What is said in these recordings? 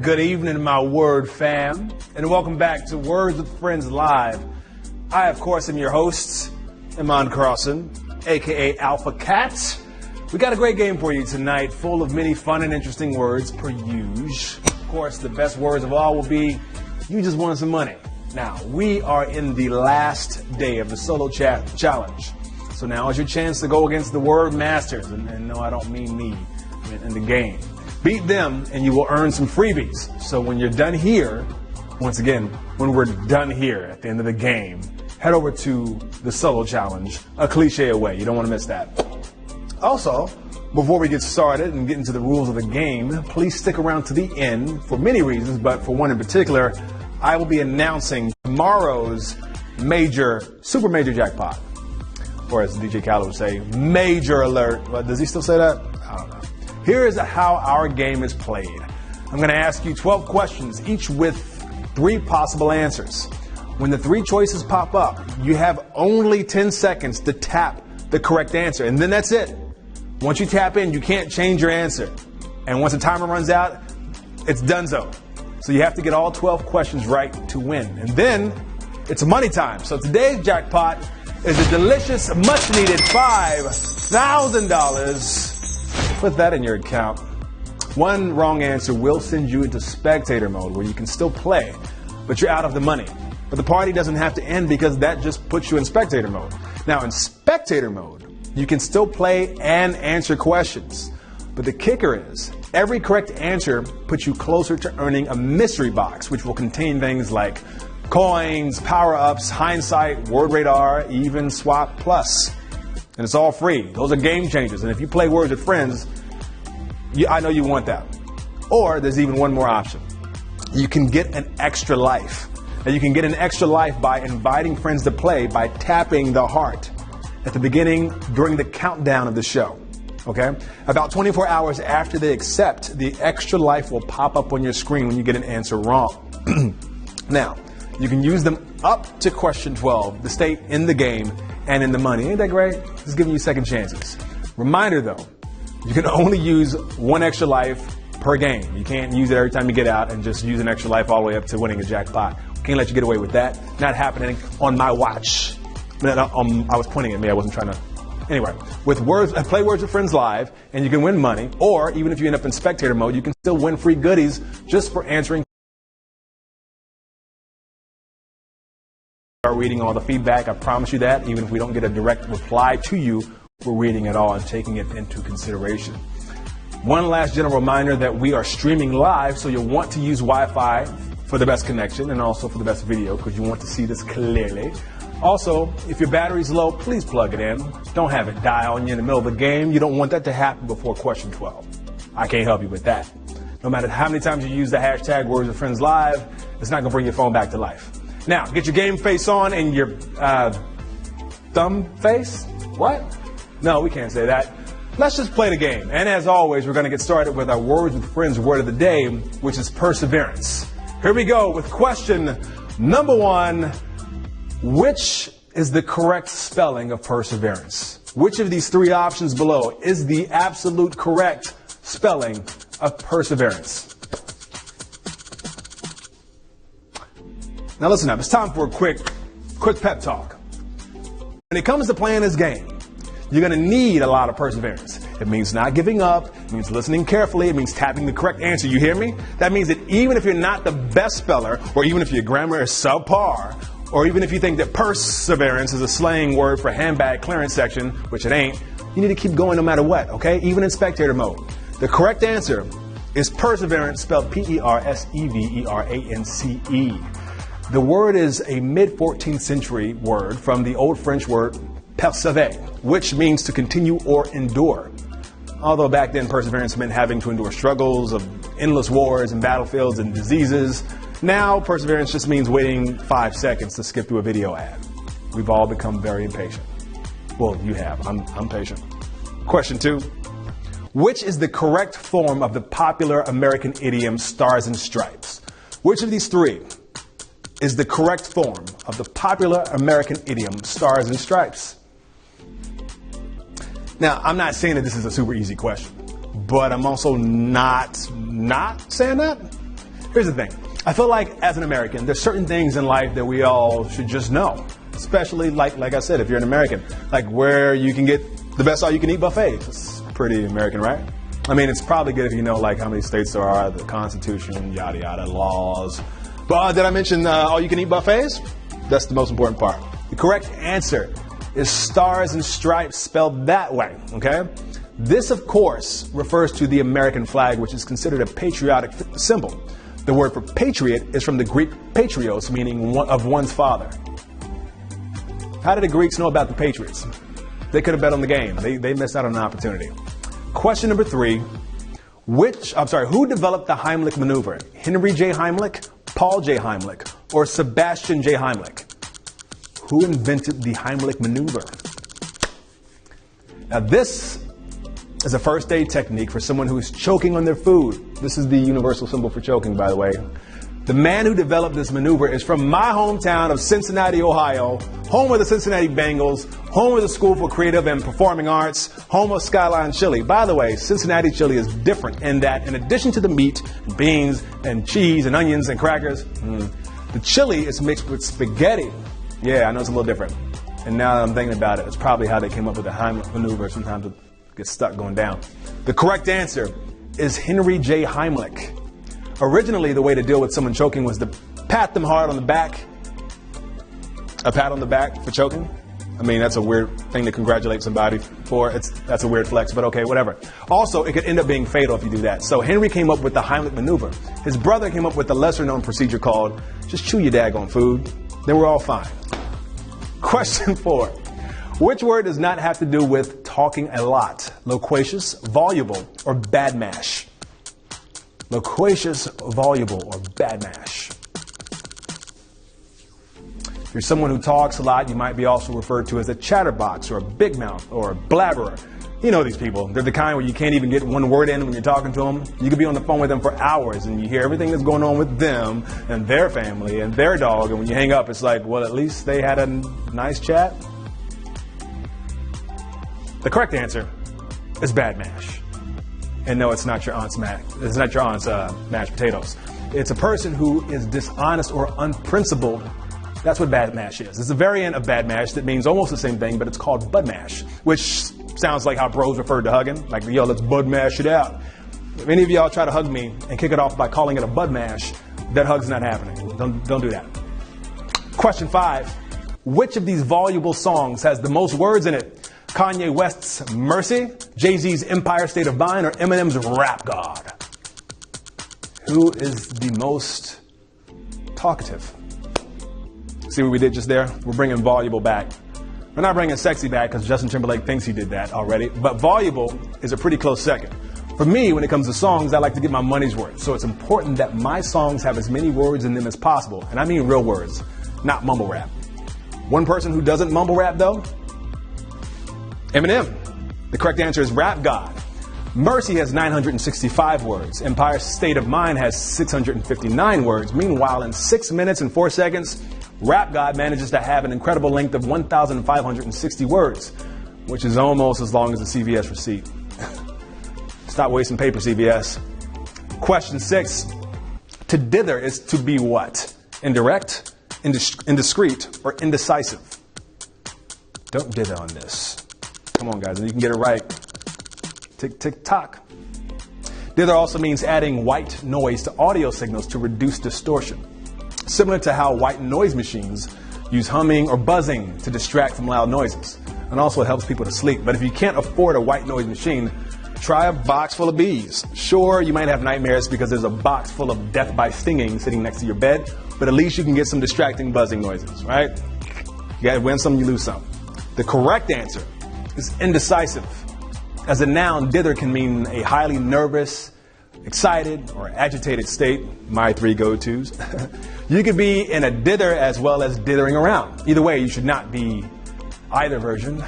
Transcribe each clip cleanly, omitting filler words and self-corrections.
Good evening, my word fam, and welcome back to Words with Friends Live. I, of course, am your host, Iman Carlson, aka Alpha Cat. We got a great game for you tonight, full of many fun and interesting words, per usual. Of course, the best words of all will be, you just won some money. Now, we are in the last day of the solo chat challenge. So now is your chance to go against the word masters. And no, I don't mean me, I mean in the game. Beat them and you will earn some freebies. So when you're done here, once again, when we're done here at the end of the game, head over to the solo challenge, a cliche away. You don't want to miss that. Also, before we get started and get into the rules of the game, please stick around to the end for many reasons, but for one in particular, I will be announcing tomorrow's super major jackpot. Or as DJ Khaled would say, major alert. But does he still say that? I don't know. Here is how our game is played. I'm going to ask you 12 questions, each with 3 possible answers. When the 3 choices pop up, you have only 10 seconds to tap the correct answer, and then that's it. Once you tap in, you can't change your answer. And once the timer runs out, it's donezo. So you have to get all 12 questions right to win. And then it's money time. So today's jackpot is a delicious, much-needed $5,000. Put that in your account. One wrong answer will send you into spectator mode where you can still play, but you're out of the money. But the party doesn't have to end because that just puts you in spectator mode. Now in spectator mode, you can still play and answer questions. But the kicker is, every correct answer puts you closer to earning a mystery box, which will contain things like coins, power-ups, hindsight, word radar, even swap plus. And it's all free. Those are game changers. And if you play Words with Friends, I know you want that. Or there's even one more option. You can get an extra life. And you can get an extra life by inviting friends to play by tapping the heart at the beginning during the countdown of the show. Okay? About 24 hours after they accept, the extra life will pop up on your screen when you get an answer wrong. Now, you can use them up to question 12 to stay in the game and in the money. Ain't that great? Just giving you second chances. Reminder though, you can only use 1 extra life per game. You can't use it every time you get out and just use an extra life all the way up to winning a jackpot. Can't let you get away with that. Not happening on my watch. I was pointing at me, I wasn't trying to. Anyway, play Words with Friends Live and you can win money, or even if you end up in spectator mode, you can still win free goodies just for answering. Are reading all the feedback, I promise you that. Even if we don't get a direct reply to you, we're reading it all and taking it into consideration. One last general reminder that we are streaming live, so you'll want to use Wi-Fi for the best connection and also for the best video because you want to see this clearly. Also, if your battery's low, please plug it in. Don't have it die on you in the middle of the game. You don't want that to happen before question 12. I can't help you with that. No matter how many times you use the hashtag Words with Friends Live, it's not going to bring your phone back to life. Now, get your game face on and your thumb face? What? No, we can't say that. Let's just play the game. And as always, we're going to get started with our Words with Friends word of the day, which is perseverance. Here we go with question number 1. Which is the correct spelling of perseverance? Which of these 3 options below is the absolute correct spelling of perseverance? Now listen up, it's time for a quick pep talk. When it comes to playing this game, you're going to need a lot of perseverance. It means not giving up, it means listening carefully, it means tapping the correct answer, you hear me? That means that even if you're not the best speller, or even if your grammar is subpar, or even if you think that perseverance is a slang word for handbag clearance section, which it ain't, you need to keep going no matter what, okay? Even in spectator mode. The correct answer is perseverance, spelled P-E-R-S-E-V-E-R-A-N-C-E. The word is a mid-14th century word from the Old French word persévérer, which means to continue or endure. Although back then perseverance meant having to endure struggles of endless wars and battlefields and diseases, now perseverance just means waiting 5 seconds to skip through a video ad. We've all become very impatient. Well, you have. I'm patient. Question 2. Which is the correct form of the popular American idiom Stars and Stripes? Which of these 3 is the correct form of the popular American idiom Stars and Stripes? Now, I'm not saying that this is a super easy question, but I'm also not saying that. Here's the thing. I feel like as an American, there's certain things in life that we all should just know. Especially like I said, if you're an American, like where you can get the best all-you-can-eat buffets. It's pretty American, right? I mean, it's probably good if you know like how many states there are, the Constitution, yada yada, laws. But did I mention all-you-can-eat buffets? That's the most important part. The correct answer is Stars and Stripes spelled that way, okay? This, of course, refers to the American flag, which is considered a patriotic symbol. The word for patriot is from the Greek patrios, meaning of one's father. How did the Greeks know about the Patriots? They could have bet on the game. They missed out on an opportunity. Question number 3. Who developed the Heimlich maneuver? Henry J. Heimlich, Paul J. Heimlich, or Sebastian J. Heimlich? Who invented the Heimlich maneuver? Now this is a first aid technique for someone who is choking on their food. This is the universal symbol for choking, by the way. The man who developed this maneuver is from my hometown of Cincinnati, Ohio, home of the Cincinnati Bengals, home of the School for Creative and Performing Arts, home of Skyline Chili. By the way, Cincinnati chili is different in that in addition to the meat, beans, and cheese, and onions, and crackers, the chili is mixed with spaghetti. Yeah, I know it's a little different. And now that I'm thinking about it, it's probably how they came up with the Heimlich maneuver. Sometimes it gets stuck going down. The correct answer is Henry J. Heimlich. Originally, the way to deal with someone choking was to pat them hard on the back. A pat on the back for choking? I mean, that's a weird thing to congratulate somebody for. That's a weird flex, but okay, whatever. Also, it could end up being fatal if you do that. So Henry came up with the Heimlich maneuver. His brother came up with a lesser-known procedure called just chew your daggone food. Then we're all fine. Question 4. Which word does not have to do with talking a lot? Loquacious, voluble, or badmash? Loquacious, voluble, or badmash? If you're someone who talks a lot, you might be also referred to as a chatterbox or a big mouth or a blabberer. You know these people. They're the kind where you can't even get one word in when you're talking to them. You could be on the phone with them for hours and you hear everything that's going on with them and their family and their dog. And when you hang up, it's like, well, at least they had a nice chat. The correct answer is badmash. And no, it's not your aunt's mashed potatoes. It's a person who is dishonest or unprincipled. That's what badmash is. It's a variant of badmash that means almost the same thing, but it's called budmash, which sounds like how bros referred to hugging. Like, yo, let's budmash it out. If any of y'all try to hug me and kick it off by calling it a budmash, that hug's not happening. Don't do that. Question 5. Which of these voluble songs has the most words in it? Kanye West's Mercy, Jay-Z's Empire State of Mind, or Eminem's Rap God? Who is the most talkative? See what we did just there? We're bringing voluble back. We're not bringing sexy back because Justin Timberlake thinks he did that already, but voluble is a pretty close second. For me, when it comes to songs, I like to get my money's worth. So it's important that my songs have as many words in them as possible. And I mean real words, not mumble rap. One person who doesn't mumble rap though, Eminem. The correct answer is Rap God. Mercy has 965 words. Empire State of Mind has 659 words. Meanwhile, in 6 minutes and 4 seconds, Rap God manages to have an incredible length of 1,560 words, which is almost as long as a CVS receipt. Stop wasting paper, CVS. Question 6. To dither is to be what? Indirect, indiscreet, or indecisive? Don't dither on this. Come on, guys, and you can get it right. Tick, tick, tock. Dither also means adding white noise to audio signals to reduce distortion. Similar to how white noise machines use humming or buzzing to distract from loud noises. And also it helps people to sleep. But if you can't afford a white noise machine, try a box full of bees. Sure, you might have nightmares because there's a box full of death by stinging sitting next to your bed, but at least you can get some distracting buzzing noises, right? You gotta win some, you lose some. The correct answer is indecisive. As a noun, dither can mean a highly nervous, excited, or agitated state. My 3 go-tos. You could be in a dither as well as dithering around. Either way, you should not be either version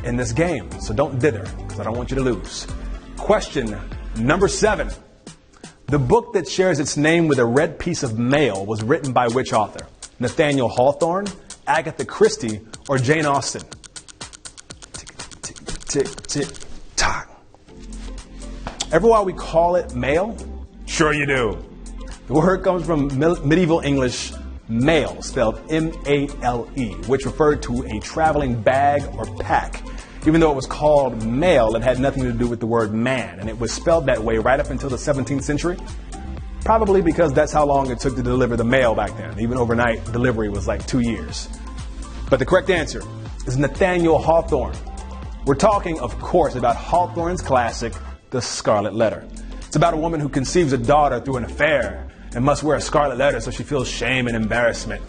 in this game. So don't dither, because I don't want you to lose. Question number 7. The book that shares its name with a red piece of mail was written by which author? Nathaniel Hawthorne, Agatha Christie, or Jane Austen? Tick, tick, tick, tock. Ever why we call it mail? Sure you do. The word comes from medieval English mail, spelled M-A-L-E, which referred to a traveling bag or pack. Even though it was called mail, it had nothing to do with the word man, and it was spelled that way right up until the 17th century. Probably because that's how long it took to deliver the mail back then. Even overnight delivery was like 2 years. But the correct answer is Nathaniel Hawthorne. We're talking, of course, about Hawthorne's classic, The Scarlet Letter. It's about a woman who conceives a daughter through an affair and must wear a scarlet letter so she feels shame and embarrassment.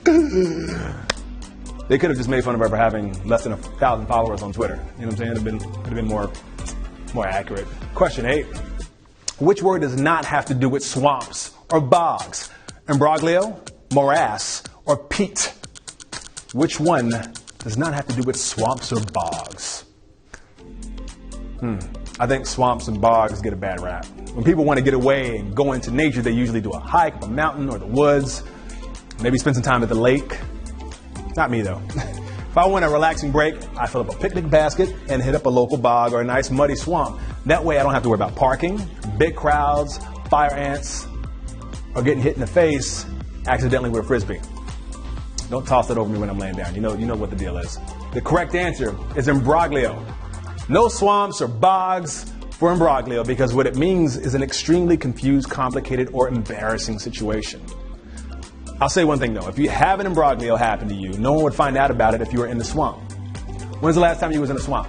They could have just made fun of her for having less than 1,000 followers on Twitter. You know what I'm saying? It would have been more accurate. Question 8. Which word does not have to do with swamps or bogs? Imbroglio, morass, or peat? Which one does not have to do with swamps or bogs? I think swamps and bogs get a bad rap. When people want to get away and go into nature, they usually do a hike up a mountain or the woods, maybe spend some time at the lake. Not me, though. If I want a relaxing break, I fill up a picnic basket and hit up a local bog or a nice muddy swamp. That way I don't have to worry about parking, big crowds, fire ants, or getting hit in the face accidentally with a Frisbee. Don't toss it over me when I'm laying down. You know what the deal is. The correct answer is imbroglio. No swamps or bogs for imbroglio, because what it means is an extremely confused, complicated, or embarrassing situation. I'll say one thing though, if you have an imbroglio happen to you, no one would find out about it if you were in the swamp. When's the last time you was in a swamp?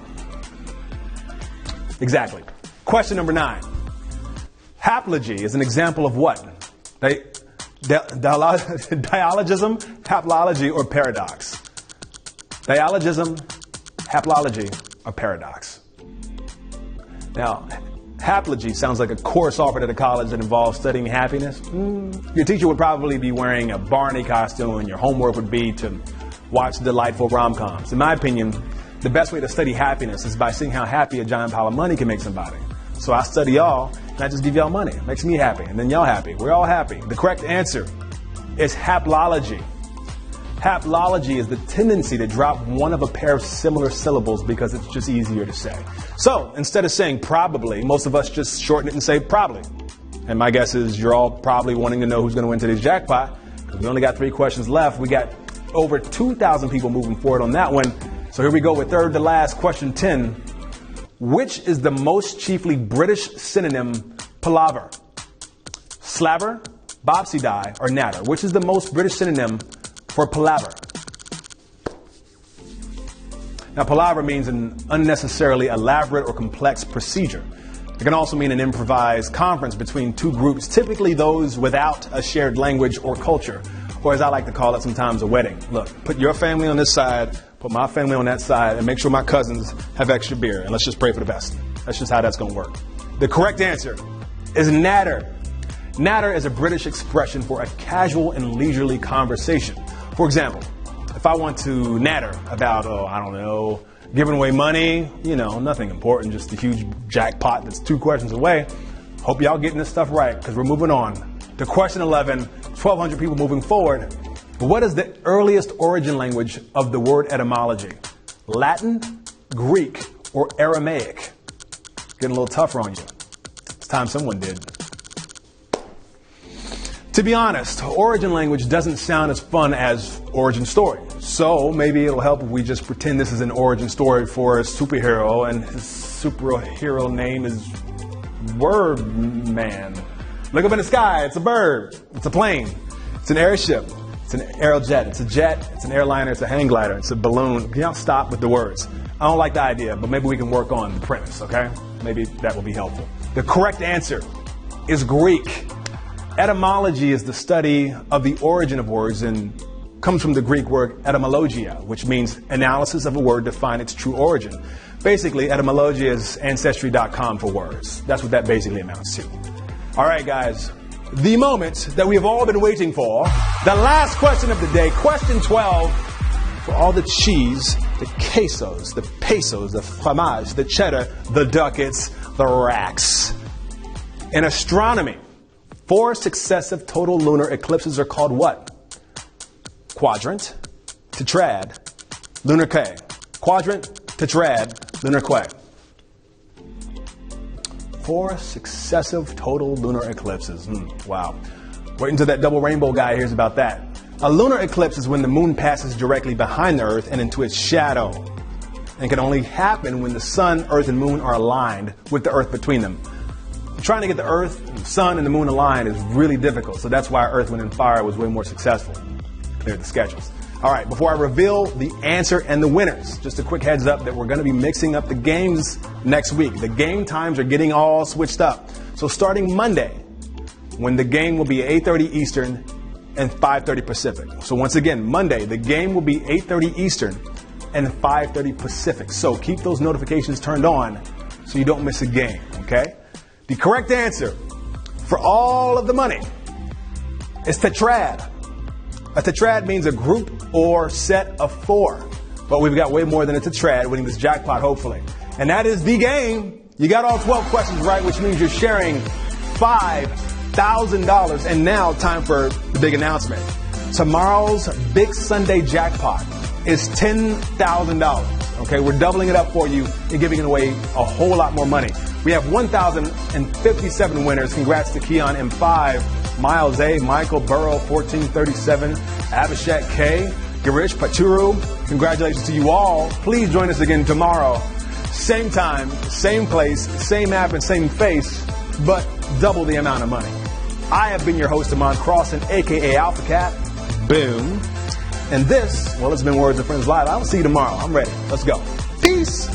Exactly. Question number 9. Haplogy is an example of what? Dialogism, haplology, or paradox? Dialogism, haplology, or paradox? Now, haplogy sounds like a course offered at a college that involves studying happiness. Your teacher would probably be wearing a Barney costume, and your homework would be to watch delightful rom-coms. In my opinion, the best way to study happiness is by seeing how happy a giant pile of money can make somebody. So I study y'all, and I just give y'all money. It makes me happy, and then y'all happy. We're all happy. The correct answer is haplology. Haplology is the tendency to drop one of a pair of similar syllables because it's just easier to say. So instead of saying probably, most of us just shorten it and say probably. And my guess is you're all probably wanting to know who's going to win today's jackpot, because we only got 3 questions left. We got over 2,000 people moving forward on that one. So here we go with third to last, question 10. Which is the most chiefly British synonym palaver? Slaver, bobsy-die, or natter? Which is the most British synonym for palaver? Now, palaver means an unnecessarily elaborate or complex procedure. It can also mean an improvised conference between 2 groups, typically those without a shared language or culture, or as I like to call it sometimes, a wedding. Look, put your family on this side, put my family on that side, and make sure my cousins have extra beer, and let's just pray for the best. That's just how that's going to work. The correct answer is natter. Natter is a British expression for a casual and leisurely conversation. For example, if I want to natter about, giving away money, nothing important, just a huge jackpot that's 2 questions away. Hope y'all getting this stuff right, because we're moving on to question 11, 1,200 people moving forward. What is the earliest origin language of the word etymology? Latin, Greek, or Aramaic? Getting a little tougher on you. It's time someone did. To be honest, origin language doesn't sound as fun as origin story. So maybe it'll help if we just pretend this is an origin story for a superhero, and his superhero name is Word Man. Look up in the sky, it's a bird, it's a plane, it's an airship, it's an aerojet, it's a jet, it's an airliner, it's a hang glider, it's a balloon. Can y'all stop with the words? I don't like the idea, but maybe we can work on the premise, okay? Maybe that will be helpful. The correct answer is Greek. Etymology is the study of the origin of words and comes from the Greek word etymologia, which means analysis of a word to find its true origin. Basically, etymologia is Ancestry.com for words. That's what that basically amounts to. All right, guys, the moment that we have all been waiting for, the last question of the day, question 12, for all the cheese, the quesos, the pesos, the fromage, the cheddar, the ducats, the racks. In astronomy, 4 successive total lunar eclipses are called what? Quadrant, tetrad, lunar K. Quadrant, tetrad, lunar Quay. 4 successive total lunar eclipses. Wow. Wait until that double rainbow guy hears about that. A lunar eclipse is when the moon passes directly behind the Earth and into its shadow. And can only happen when the sun, Earth, and moon are aligned with the Earth between them. Trying to get the Earth, the sun, and the moon aligned is really difficult, so that's why Earth, Wind, and Fire was way more successful. Clear the schedules. All right, before I reveal the answer and the winners, just a quick heads up that we're going to be mixing up the games next week. The game times are getting all switched up. So starting Monday, when the game will be 8:30 Eastern and 5:30 Pacific. So once again, Monday, the game will be 8:30 Eastern and 5:30 Pacific. So keep those notifications turned on so you don't miss a game, okay? The correct answer for all of the money is tetrad. A tetrad means a group or set of four. But we've got way more than a tetrad winning this jackpot, hopefully. And that is the game. You got all 12 questions right, which means you're sharing $5,000. And now, time for the big announcement. Tomorrow's big Sunday jackpot is $10,000. Okay, we're doubling it up for you and giving away a whole lot more money. We have 1,057 winners. Congrats to Keon M5, Miles A, Michael Burrow, 1437, Abhishek K, Girish Pachuru. Congratulations to you all. Please join us again tomorrow. Same time, same place, same app, and same face, but double the amount of money. I have been your host, Amon Crossan, a.k.a. Alpha Cat. Boom. And this, well, it's been Words of Friends Live. I'll see you tomorrow. I'm ready. Let's go. Peace.